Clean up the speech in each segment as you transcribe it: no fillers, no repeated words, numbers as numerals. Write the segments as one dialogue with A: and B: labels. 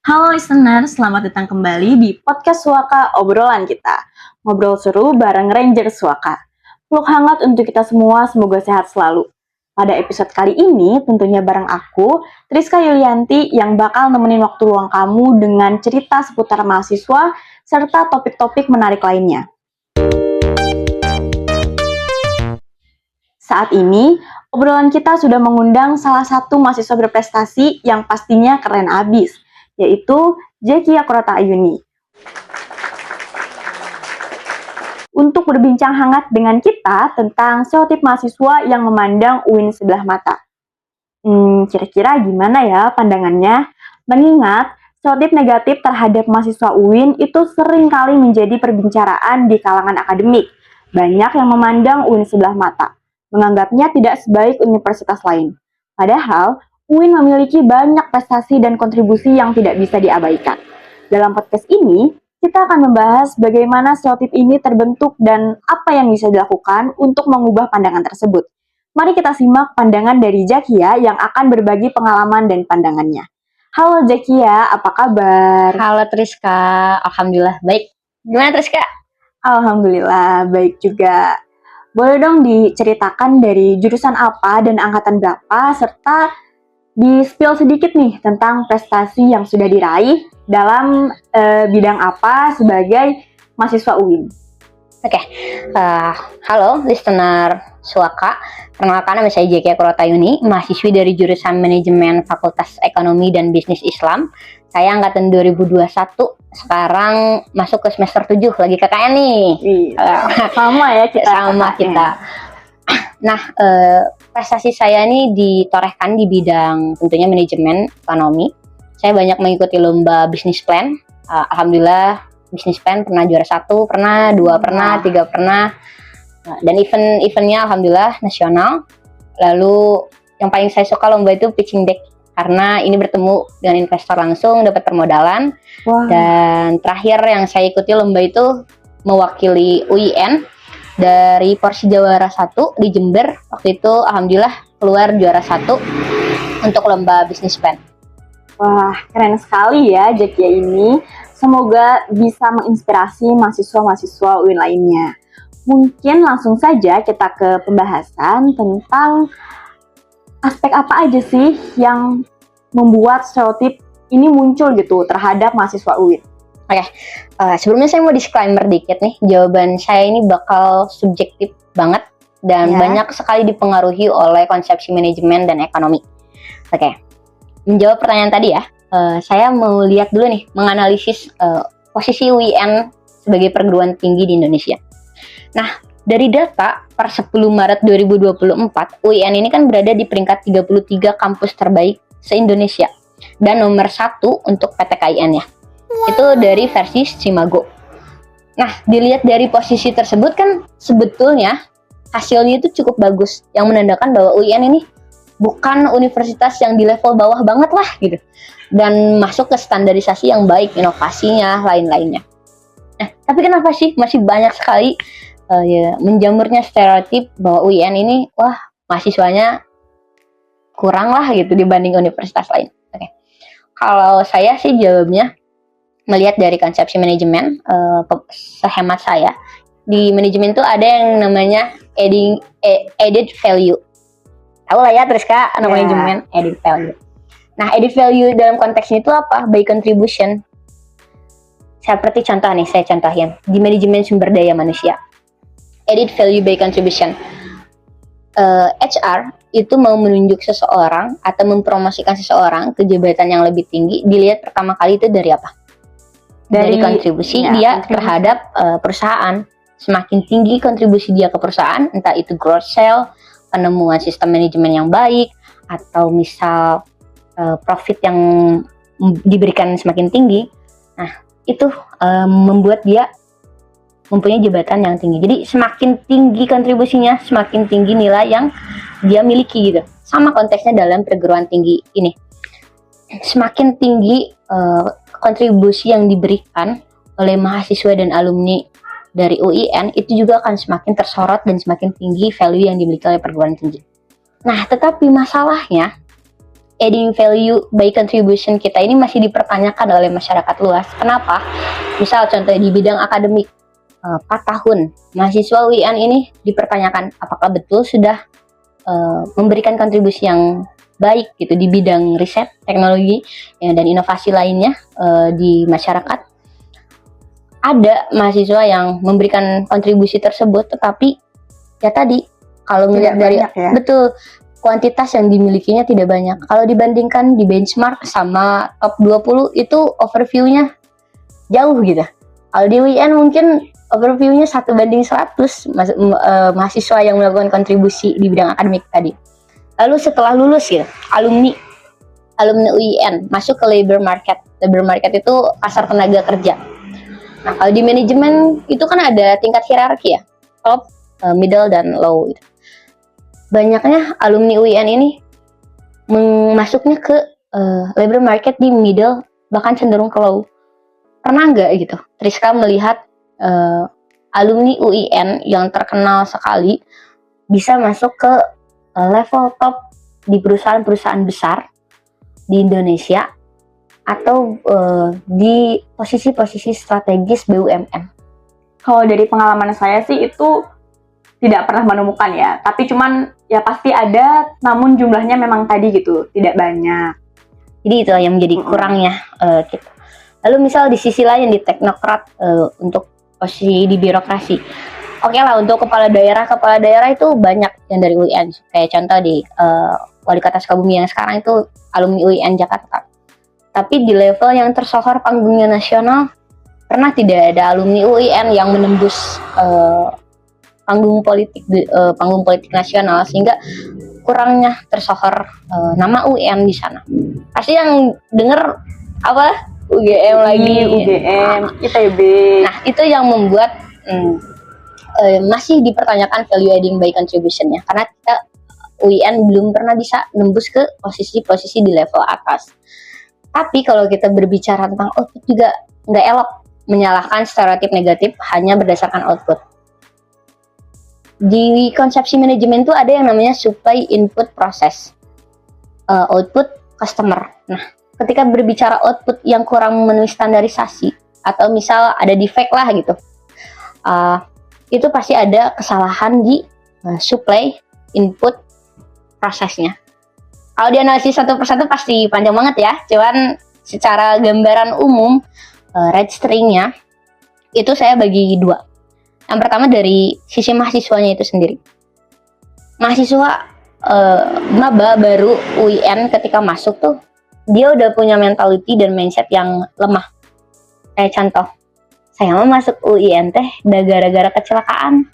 A: Halo listener, selamat datang kembali di podcast Suaka obrolan kita. Ngobrol seru bareng Ranger Suaka. Peluk hangat untuk kita semua, semoga sehat selalu. Pada episode kali ini, tentunya bareng aku, Triska Yulianti, yang bakal nemenin waktu luang kamu dengan cerita seputar mahasiswa, serta topik-topik menarik lainnya. Saat ini, obrolan kita sudah mengundang salah satu mahasiswa berprestasi yang pastinya keren abis, yaitu Jackie Akurata Ayuni. Untuk berbincang hangat dengan kita tentang stereotip mahasiswa yang memandang UIN sebelah mata. Kira-kira gimana ya pandangannya? Mengingat stereotip negatif terhadap mahasiswa UIN itu sering kali menjadi perbincangan di kalangan akademik. Banyak yang memandang UIN sebelah mata, menganggapnya tidak sebaik universitas lain. Padahal, UIN memiliki banyak prestasi dan kontribusi yang tidak bisa diabaikan. Dalam podcast ini, kita akan membahas bagaimana stereotip ini terbentuk dan apa yang bisa dilakukan untuk mengubah pandangan tersebut. Mari kita simak pandangan dari Zakia yang akan berbagi pengalaman dan pandangannya. Halo Zakia, apa kabar?
B: Halo Triska, alhamdulillah baik. Gimana Triska?
A: Alhamdulillah baik juga. Boleh dong diceritakan dari jurusan apa dan angkatan berapa, serta di-spill sedikit nih tentang prestasi yang sudah diraih dalam bidang apa sebagai mahasiswa UIN.
B: Oke, halo listener Suaka. Perkenalkan, nama saya Jackie Akurata Ayuni, mahasiswi dari jurusan Manajemen Fakultas Ekonomi dan Bisnis Islam. Saya angkatan 2021, sekarang masuk ke semester 7, lagi KKN nih.
A: Sama ya kita.
B: Sama kita. Nah, prestasi saya ini ditorehkan di bidang tentunya manajemen ekonomi. Saya banyak mengikuti lomba bisnis plan. Alhamdulillah bisnis plan pernah juara 1, pernah 2, pernah 3, pernah. Dan eventnya alhamdulillah nasional. Lalu yang paling saya suka lomba itu pitching deck, karena ini bertemu dengan investor langsung, dapat permodalan.
A: Wow.
B: Dan terakhir yang saya ikuti lomba itu mewakili UIN dari porsi juara 1 di Jember. Waktu itu alhamdulillah keluar juara 1 untuk lomba bisnis plan.
A: Wah, keren sekali ya Zakia ini. Semoga bisa menginspirasi mahasiswa-mahasiswa UIN lainnya. Mungkin langsung saja kita ke pembahasan tentang aspek apa aja sih yang membuat stereotip ini muncul gitu terhadap mahasiswa UIN.
B: Oke, sebelumnya saya mau disclaimer dikit nih. Jawaban saya ini bakal subjektif banget dan banyak sekali dipengaruhi oleh konsepsi manajemen dan ekonomi. Oke, menjawab pertanyaan tadi ya, saya mau lihat dulu nih, menganalisis posisi UIN sebagai perguruan tinggi di Indonesia. Nah, dari data per 10 Maret 2024, UIN ini kan berada di peringkat 33 kampus terbaik se-Indonesia dan nomor 1 untuk PTKIN ya. Itu dari versi Simago. Nah, dilihat dari posisi tersebut kan sebetulnya hasilnya itu cukup bagus, yang menandakan bahwa UIN ini bukan universitas yang di level bawah banget lah gitu, dan masuk ke standarisasi yang baik, inovasinya, lain-lainnya. Nah, tapi kenapa sih masih banyak sekali menjamurnya stereotip bahwa UIN ini wah mahasiswanya kurang lah gitu dibanding universitas lain? Oke. Kalau saya sih jawabnya melihat dari konsepsi manajemen, sehemat saya, di manajemen itu ada yang namanya added value. Tahu lah ya Triska, anak manajemen added value. Nah, added value dalam konteks ini itu apa? By contribution. Seperti contoh nih, saya contohin. Di manajemen sumber daya manusia. Added value by contribution. HR itu mau menunjuk seseorang atau mempromosikan seseorang ke jabatan yang lebih tinggi, dilihat pertama kali itu dari apa? Dari kontribusi dia terhadap perusahaan. Semakin tinggi kontribusi dia ke perusahaan, entah itu growth sale, penemuan sistem manajemen yang baik, atau misal profit yang diberikan semakin tinggi, nah itu membuat dia mempunyai jabatan yang tinggi. Jadi semakin tinggi kontribusinya, semakin tinggi nilai yang dia miliki gitu. Sama konteksnya dalam perguruan tinggi ini. Semakin tinggi kontribusi yang diberikan oleh mahasiswa dan alumni dari UIN, itu juga akan semakin tersorot dan semakin tinggi value yang dimiliki oleh perguruan tinggi. Nah, tetapi masalahnya adding value by contribution kita ini masih dipertanyakan oleh masyarakat luas. Kenapa? Misal contoh di bidang akademik, 4 tahun mahasiswa UIN ini dipertanyakan apakah betul sudah memberikan kontribusi yang baik gitu di bidang riset, teknologi, ya, dan inovasi lainnya di masyarakat. Ada mahasiswa yang memberikan kontribusi tersebut, tetapi ya tadi kalau melihat dari
A: ya.
B: betul kuantitas yang dimilikinya tidak banyak. Kalau dibandingkan di benchmark sama top 20 itu overview-nya jauh gitu. Kalau di UIN mungkin overview-nya 1:100 mahasiswa yang melakukan kontribusi di bidang akademik tadi. Lalu setelah lulus gitu, alumni UIN masuk ke labor market. Labor market itu pasar tenaga kerja. Nah, kalau di manajemen itu kan ada tingkat hierarki ya, top, middle, dan low gitu. Banyaknya alumni UIN ini masuknya ke labor market di middle, bahkan cenderung ke low. Pernah nggak gitu Triska melihat alumni UIN yang terkenal sekali bisa masuk ke level top di perusahaan-perusahaan besar di Indonesia atau di posisi-posisi strategis BUMN?
A: Kalau dari pengalaman saya sih itu tidak pernah menemukan ya, tapi cuman ya pasti ada, namun jumlahnya memang tadi gitu, tidak banyak.
B: Jadi itu yang menjadi kurangnya kita. Lalu misal di sisi lain di teknokrat untuk posisi di birokrasi. Oke lah, untuk kepala daerah itu banyak yang dari UIN. Kayak contoh di Wali Kota Sukabumi yang sekarang itu alumni UIN Jakarta. Tapi di level yang tersohor panggungnya nasional, pernah tidak ada alumni UIN yang menembus panggung politik nasional sehingga kurangnya tersohor nama UIN di sana. Pasti yang denger apa? UGM lagi,
A: UGM, ITB.
B: Nah, itu yang membuat masih dipertanyakan value adding by contribution-nya, karena kita UIN belum pernah bisa nembus ke posisi-posisi di level atas. Tapi kalau kita berbicara tentang output juga nggak elok menyalahkan stereotip negatif hanya berdasarkan output. Di konsepsi manajemen itu ada yang namanya supply input process, output customer. Nah, ketika berbicara output yang kurang memenuhi standarisasi atau misal ada defect lah gitu, itu pasti ada kesalahan di supply input prosesnya. Kalau dianalisis satu persatu pasti panjang banget ya, cuman secara gambaran umum red string-nya itu saya bagi dua. Yang pertama dari sisi mahasiswanya itu sendiri. Mahasiswa maba baru UIN ketika masuk tuh dia udah punya mentality dan mindset yang lemah. Kayak contoh, saya mah masuk UIN teh gara-gara kecelakaan.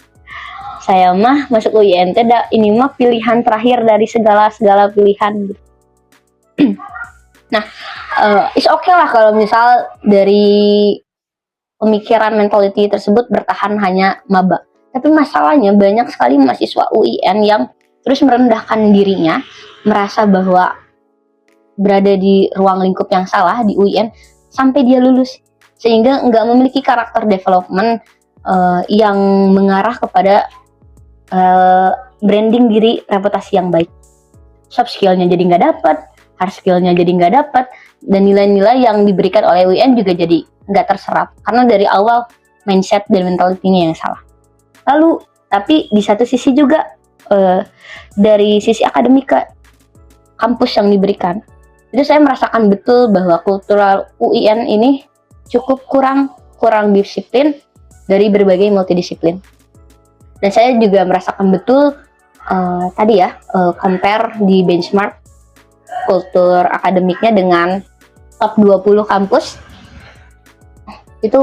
B: Saya mah masuk UIN teh ini mah pilihan terakhir dari segala pilihan. Nah, it's okay lah kalau misal dari pemikiran mentality tersebut bertahan hanya maba. Tapi masalahnya banyak sekali mahasiswa UIN yang terus merendahkan dirinya, merasa bahwa berada di ruang lingkup yang salah di UIN sampai dia lulus, sehingga nggak memiliki karakter development yang mengarah kepada branding diri, reputasi yang baik. Soft skill-nya jadi nggak dapat, hard skill-nya jadi nggak dapat, dan nilai-nilai yang diberikan oleh UIN juga jadi nggak terserap karena dari awal mindset dan mentality-nya yang salah. Lalu, tapi di satu sisi juga dari sisi akademika kampus yang diberikan, itu saya merasakan betul bahwa kultural UIN ini cukup kurang disiplin dari berbagai multidisiplin. Dan saya juga merasakan betul tadi ya, compare di benchmark kultur akademiknya dengan top 20 kampus, itu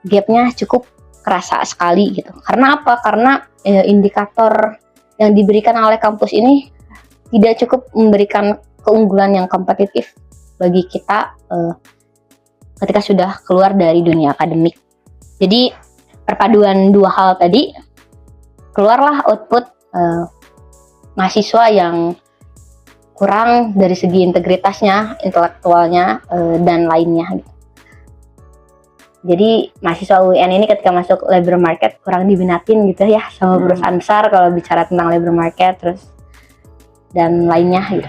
B: gapnya cukup kerasa sekali gitu. Karena apa? Karena indikator yang diberikan oleh kampus ini tidak cukup memberikan keunggulan yang kompetitif bagi kita ketika sudah keluar dari dunia akademik. Jadi perpaduan dua hal tadi, keluarlah output mahasiswa yang kurang dari segi integritasnya, intelektualnya, dan lainnya gitu. Jadi mahasiswa UIN ini ketika masuk labor market kurang diminatin gitu ya sama perusahaan besar kalau bicara tentang labor market terus dan lainnya gitu.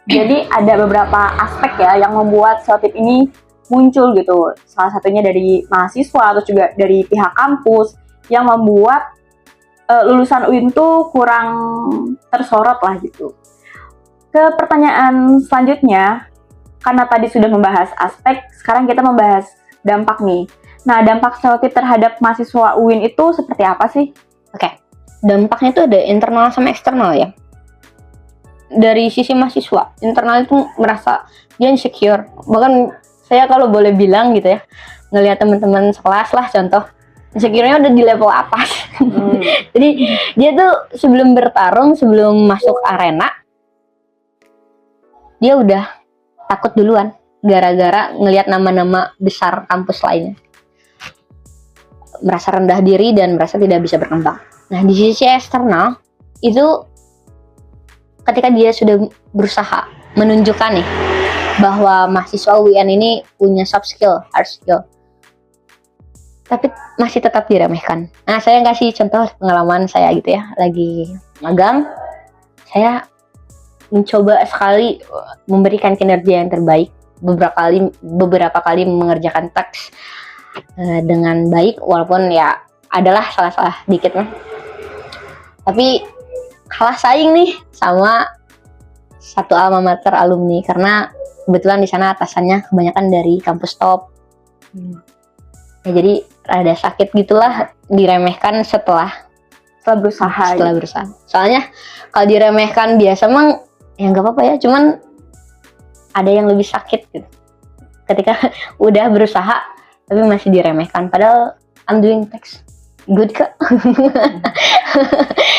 A: Jadi ada beberapa aspek ya yang membuat stereotip ini muncul gitu. Salah satunya dari mahasiswa atau juga dari pihak kampus yang membuat lulusan UIN tuh kurang tersorot lah gitu. Ke pertanyaan selanjutnya, karena tadi sudah membahas aspek, sekarang kita membahas dampak nih. Nah, dampak stereotip terhadap mahasiswa UIN itu seperti apa sih?
B: Oke, dampaknya itu ada internal sama eksternal ya. Dari sisi mahasiswa, internal itu merasa dia insecure. Bahkan saya kalau boleh bilang gitu ya, ngelihat teman-teman sekelas lah contoh, insecure-nya udah di level atas. Jadi dia tuh sebelum bertarung, sebelum masuk arena, dia udah takut duluan gara-gara ngelihat nama-nama besar kampus lainnya. Merasa rendah diri dan merasa tidak bisa berkembang. Nah, di sisi eksternal itu ketika dia sudah berusaha menunjukkan nih bahwa mahasiswa UIN ini punya soft skill, hard skill, tapi masih tetap diremehkan. Nah, saya kasih contoh pengalaman saya gitu ya, lagi magang, saya mencoba sekali memberikan kinerja yang terbaik, beberapa kali mengerjakan teks dengan baik, walaupun ya adalah salah-salah dikit mah. Tapi kalah saing nih sama satu alma mater alumni karena kebetulan di sana atasannya kebanyakan dari kampus top. Ya, jadi rada sakit gitulah diremehkan setelah berusaha. Soalnya kalau diremehkan biasa emang ya nggak apa-apa ya, cuman ada yang lebih sakit gitu. Ketika udah berusaha tapi masih diremehkan, padahal I'm doing text good kak.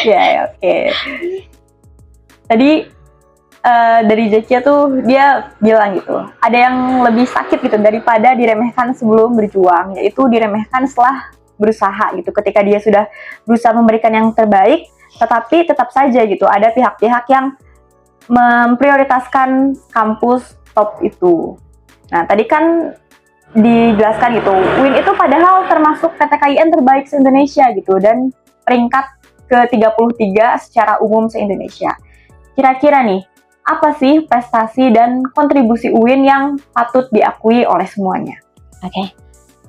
A: Ya, oke. Tadi dari Zakia tuh dia bilang gitu, ada yang lebih sakit gitu daripada diremehkan sebelum berjuang, yaitu diremehkan setelah berusaha gitu. Ketika dia sudah berusaha memberikan yang terbaik, tetapi tetap saja gitu ada pihak-pihak yang memprioritaskan kampus top itu. Nah, tadi kan dijelaskan gitu, UIN itu padahal termasuk PTKIN terbaik se-Indonesia gitu, dan peringkat ke-33 secara umum se-Indonesia. Kira-kira nih, apa sih prestasi dan kontribusi UIN yang patut diakui oleh semuanya?
B: Oke.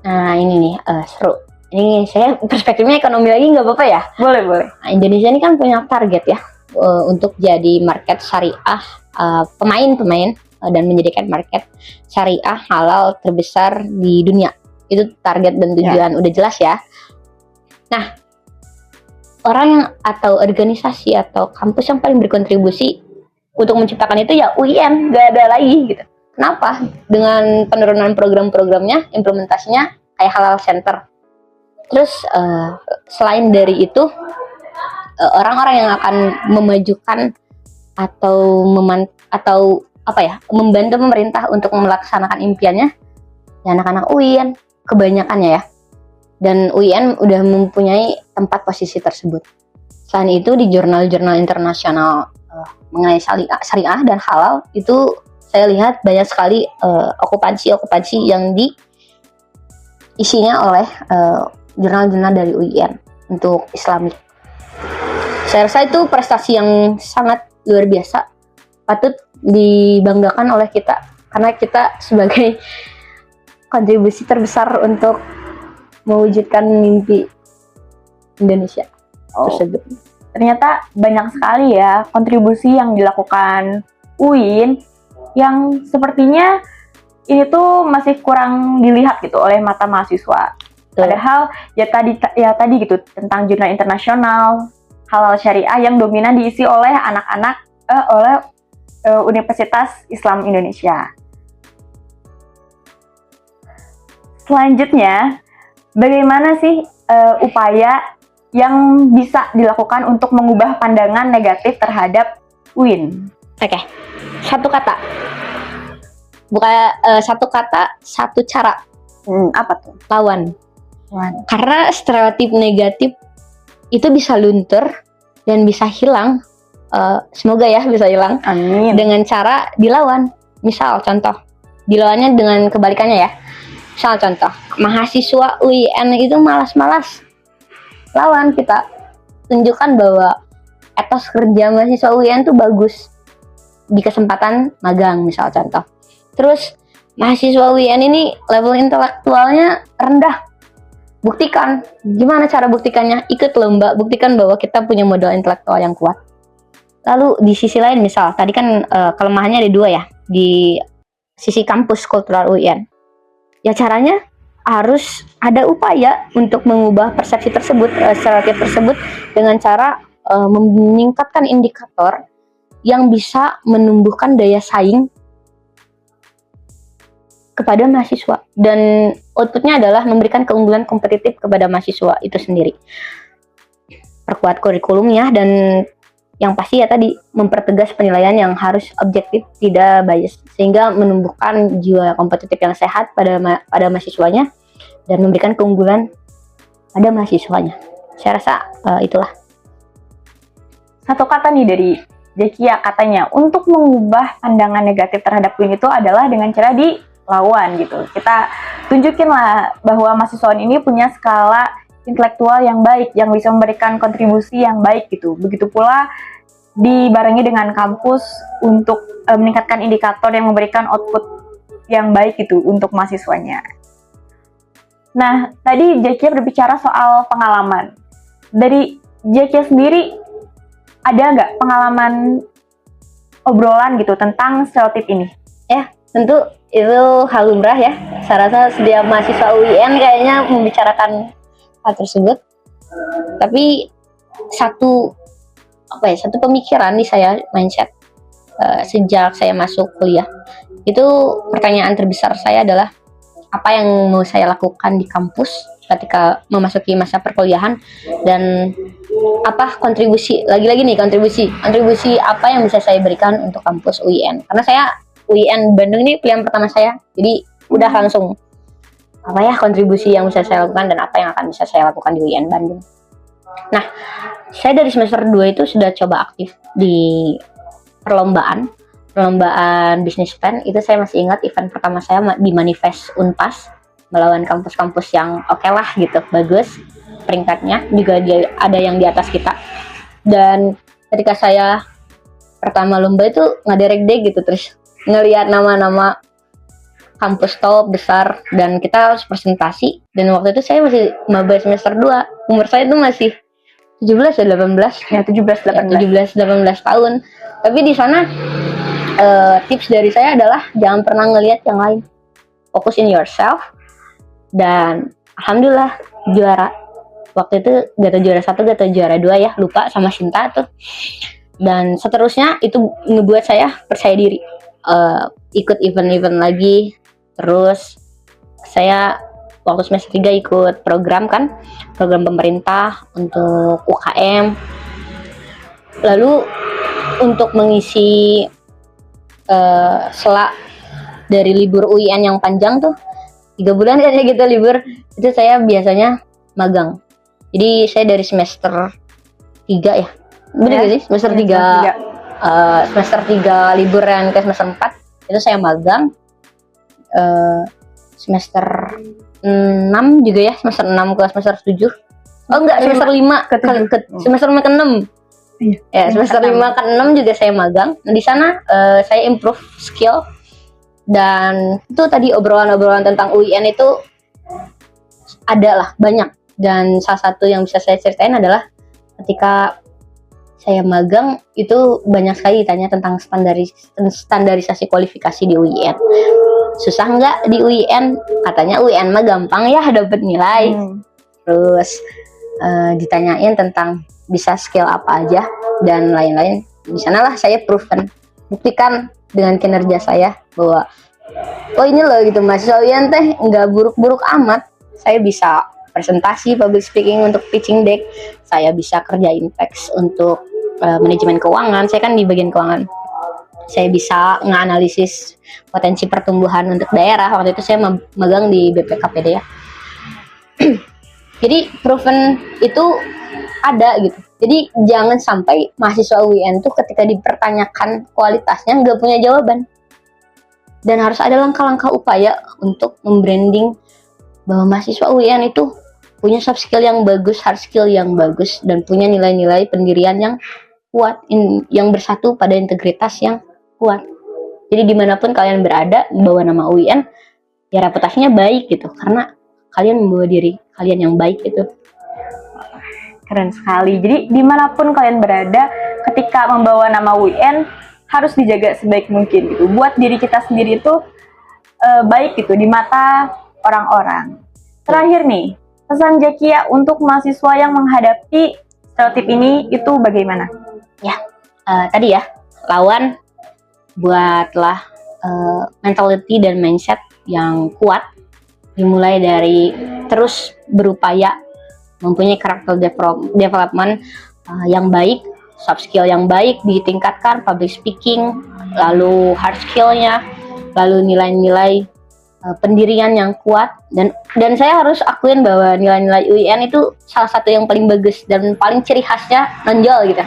B: Nah, ini nih seru. Ini saya perspektifnya ekonomi lagi nggak apa-apa ya?
A: Boleh.
B: Nah, Indonesia ini kan punya target ya untuk jadi market syariah, pemain dan menjadikan market syariah halal terbesar di dunia. Itu target dan tujuan udah jelas ya. Nah, orang yang atau organisasi atau kampus yang paling berkontribusi untuk menciptakan itu ya UIN, gak ada lagi gitu. Kenapa? Dengan penurunan program-programnya, implementasinya kayak halal center. Terus selain dari itu, orang-orang yang akan memajukan atau membantu pemerintah untuk melaksanakan impiannya, ya anak-anak UIN kebanyakannya ya. Dan UIN udah mempunyai tempat posisi tersebut. Selain itu di jurnal-jurnal internasional mengenai syariah dan halal itu saya lihat banyak sekali okupansi yang diisinya oleh jurnal-jurnal dari UIN untuk Islamik. Saya rasa itu prestasi yang sangat luar biasa, patut dibanggakan oleh kita karena kita sebagai kontribusi terbesar untuk mewujudkan mimpi Indonesia tersebut.
A: Ternyata banyak sekali ya kontribusi yang dilakukan UIN yang sepertinya ini tuh masih kurang dilihat gitu oleh mata mahasiswa. Padahal ya tadi gitu tentang jurnal internasional halal syariah yang dominan diisi oleh anak-anak oleh Universitas Islam Indonesia. Selanjutnya, bagaimana sih upaya yang bisa dilakukan untuk mengubah pandangan negatif terhadap UIN?
B: Oke, satu kata. Bukan satu kata, satu cara.
A: Apa tuh?
B: Lawan. Karena stereotip negatif itu bisa luntur dan bisa hilang. Semoga ya bisa hilang.
A: Amin.
B: Dengan cara dilawan. Misal contoh, dilawannya dengan kebalikannya ya. Misal contoh, mahasiswa UIN itu malas-malas. Lawan, kita tunjukkan bahwa etos kerja mahasiswa UIN itu bagus. di kesempatan magang misal contoh. Terus mahasiswa UIN ini level intelektualnya rendah. Buktikan. Gimana cara buktikannya? Ikut lomba, buktikan bahwa kita punya modal intelektual yang kuat. Lalu di sisi lain misal, tadi kan kelemahannya ada dua ya, di sisi kampus kultural UIN. Ya caranya harus ada upaya untuk mengubah persepsi tersebut, stereotip tersebut dengan cara meningkatkan indikator yang bisa menumbuhkan daya saing kepada mahasiswa, dan outputnya adalah memberikan keunggulan kompetitif kepada mahasiswa itu sendiri. Perkuat kurikulumnya, dan yang pasti ya tadi mempertegas penilaian yang harus objektif, tidak bias, sehingga menumbuhkan jiwa kompetitif yang sehat pada mahasiswanya dan memberikan keunggulan pada mahasiswanya. Saya rasa itulah.
A: Satu kata nih dari Zekia, katanya untuk mengubah pandangan negatif terhadap UIN itu adalah dengan cara dilawan gitu. Kita tunjukin lah bahwa mahasiswa ini punya skala intelektual yang baik, yang bisa memberikan kontribusi yang baik gitu. Begitu pula dibarengi dengan kampus untuk meningkatkan indikator yang memberikan output yang baik gitu untuk mahasiswanya. Nah, tadi Zekia berbicara soal pengalaman. Dari Zekia sendiri, ada nggak pengalaman obrolan gitu tentang stereotip ini?
B: Ya, tentu itu hal lumrah ya. Saya rasa setiap mahasiswa UIN kayaknya membicarakan hal tersebut. Tapi satu pemikiran di saya, mindset sejak saya masuk kuliah, itu pertanyaan terbesar saya adalah apa yang mau saya lakukan di kampus ketika memasuki masa perkuliahan, dan apa kontribusi apa yang bisa saya berikan untuk kampus UIN, karena saya UIN Bandung ini pilihan pertama saya, jadi udah langsung apa ya kontribusi yang bisa saya lakukan dan apa yang akan bisa saya lakukan di UIN Bandung. Nah, saya dari semester 2 itu sudah coba aktif di perlombaan bisnis plan. Itu saya masih ingat event pertama saya di Manifest Unpas melawan kampus-kampus yang oke lah gitu, bagus peringkatnya, juga ada yang di atas kita. Dan ketika saya pertama lomba itu ngaderek deh gitu, terus ngelihat nama-nama kampus top besar dan kita harus presentasi, dan waktu itu saya masih maba semester 2, umur saya itu masih 17 atau 18 ya, 17-18 tahun. Tapi di sana tips dari saya adalah jangan pernah ngelihat yang lain, fokus in yourself. Dan alhamdulillah juara. Waktu itu gak tau juara 1, gak tau juara 2 ya, lupa, sama Sinta tuh. Dan seterusnya itu ngebuat saya percaya diri, ikut event-event lagi. Terus saya waktu semester 3 ikut program pemerintah untuk UKM. Lalu untuk mengisi sela dari libur UIN yang panjang tuh 3 bulan kayaknya gitu libur, itu saya biasanya magang. Jadi saya dari semester 3 ya, bener gak sih? Semester 3 semester 3 liburan ke semester 4 itu saya magang. Semester 6 juga ya, semester 6 ke semester 7. Oh enggak, semester 5 ke semester 5 ke 6. Ya, semester 5 ke 6 juga saya magang. Nah, di sana saya improve skill. Dan itu tadi obrolan-obrolan tentang UIN itu ada lah, banyak. Dan salah satu yang bisa saya ceritain adalah ketika saya magang itu banyak sekali ditanya tentang standarisasi kualifikasi di UIN. Susah nggak di UIN? Katanya UIN mah gampang ya dapat nilai. Terus ditanyain tentang bisa skill apa aja dan lain-lain. Di sanalah saya buktikan dengan kinerja saya bahwa oh ini loh gitu, mahasiswa UIN teh nggak buruk-buruk amat. Saya bisa presentasi public speaking untuk pitching deck, saya bisa kerjain teks untuk manajemen keuangan, saya kan di bagian keuangan. Saya bisa nganalisis potensi pertumbuhan untuk daerah, waktu itu saya magang di BPKPD ya. Jadi proven itu ada gitu. Jadi jangan sampai mahasiswa UIN tuh ketika dipertanyakan kualitasnya nggak punya jawaban. Dan harus ada langkah-langkah upaya untuk membranding bahwa mahasiswa UIN itu punya soft skill yang bagus, hard skill yang bagus, dan punya nilai-nilai pendirian yang kuat, yang bersatu pada integritas yang kuat. Jadi dimanapun kalian berada, membawa nama UIN, ya reputasinya baik gitu, karena kalian membawa diri kalian yang baik gitu.
A: Keren sekali. Jadi dimanapun kalian berada, ketika membawa nama UIN harus dijaga sebaik mungkin gitu. Buat diri kita sendiri itu baik gitu di mata orang-orang. Terakhir nih, pesan Zakia untuk mahasiswa yang menghadapi stereotip ini itu bagaimana?
B: Tadi ya, lawan buatlah mentality dan mindset yang kuat, dimulai dari terus berupaya mempunyai karakter development yang baik, soft skill yang baik ditingkatkan, public speaking, lalu hard skillnya, lalu nilai-nilai pendirian yang kuat, dan saya harus akuin bahwa nilai-nilai UIN itu salah satu yang paling bagus dan paling ciri khasnya nonjol gitu.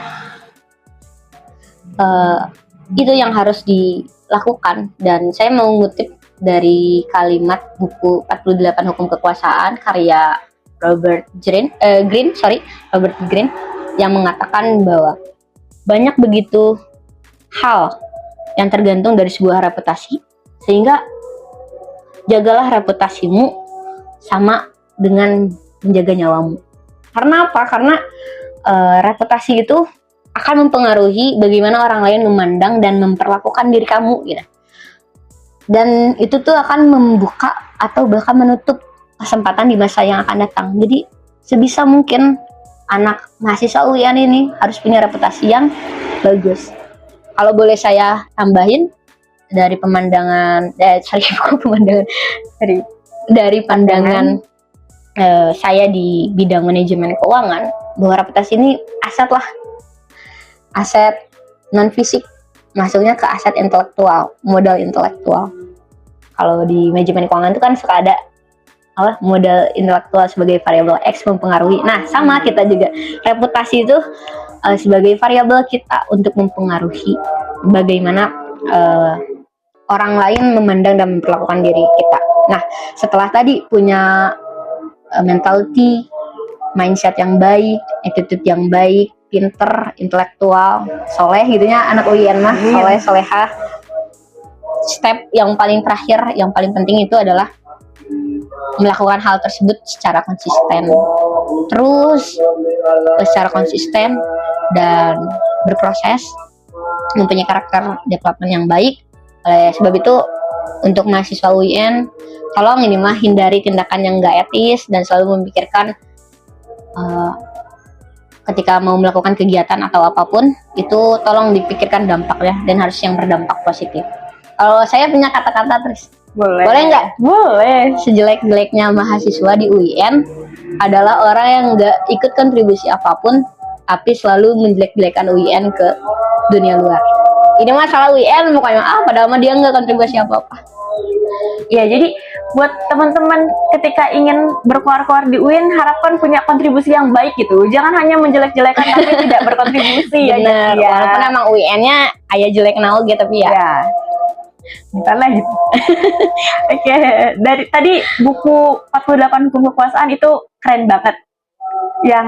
B: Itu yang harus dilakukan, dan saya mau ngutip dari kalimat buku 48 Hukum Kekuasaan karya Robert Greene yang mengatakan bahwa banyak begitu hal yang tergantung dari sebuah reputasi, sehingga jagalah reputasimu sama dengan menjaga nyawamu. Karena apa? Karena reputasi itu akan mempengaruhi bagaimana orang lain memandang dan memperlakukan diri kamu gitu. Dan itu tuh akan membuka atau bahkan menutup kesempatan di masa yang akan datang. Jadi sebisa mungkin anak mahasiswa UIN ini harus punya reputasi yang bagus. Kalau boleh saya tambahin, dari pemandangan dari pandangan saya di bidang manajemen keuangan, bahwa reputasi ini aset lah, aset non fisik, masuknya ke aset intelektual, modal intelektual. Kalau di manajemen keuangan itu kan suka ada modal intelektual sebagai variabel X mempengaruhi. Nah, sama kita juga, reputasi itu sebagai variabel kita untuk mempengaruhi bagaimana orang lain memandang dan memperlakukan diri kita. Nah, setelah tadi punya mentality, mindset yang baik, attitude yang baik, pinter, intelektual, soleh gitunya anak UIN mah, soleh, solehah. Step yang paling terakhir, yang paling penting itu adalah melakukan hal tersebut secara konsisten. Terus secara konsisten dan berproses, mempunyai karakter development yang baik. Oleh sebab itu, untuk mahasiswa UIN, tolong ini mah hindari tindakan yang gak etis dan selalu memikirkan ketika mau melakukan kegiatan atau apapun, itu tolong dipikirkan dampaknya dan harus yang berdampak positif. Kalau saya punya kata-kata terus, boleh nggak?
A: Boleh.
B: Sejelek-jeleknya mahasiswa di UIN adalah orang yang nggak ikut kontribusi apapun, tapi selalu menjelek-jelekan UIN ke dunia luar. Ini masalah UIN, pokoknya padahal mah dia nggak kontribusi apa-apa.
A: Ya, jadi buat teman-teman ketika ingin berkoar-koar di UIN, harapkan punya kontribusi yang baik gitu. Jangan hanya menjelek-jelekan tapi tidak berkontribusi.
B: Bener, ya. Walaupun emang UIN-nya ayah jelek gitu, tapi ya.
A: Misalnya gitu. Oke, dari tadi buku 48 Hukum Kekuasaan itu keren banget. Yang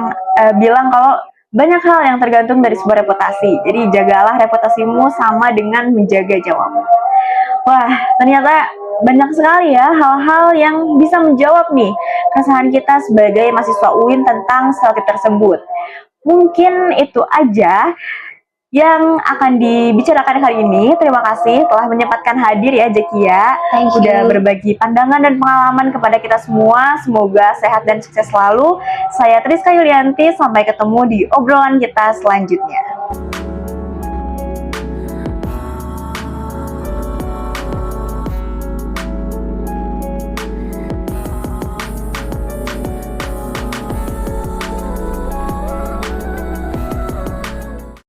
A: bilang kalau banyak hal yang tergantung dari sebuah reputasi. Jadi jagalah reputasimu sama dengan menjaga nyawamu. Wah, ternyata banyak sekali ya hal-hal yang bisa menjawab nih keresahan kita sebagai mahasiswa UIN tentang stereotip tersebut. Mungkin itu aja yang akan dibicarakan hari ini. Terima kasih telah menyempatkan hadir ya Zakia. Udah berbagi pandangan dan pengalaman kepada kita semua. Semoga sehat dan sukses selalu. Saya Triska Yulianti, sampai ketemu di obrolan kita selanjutnya.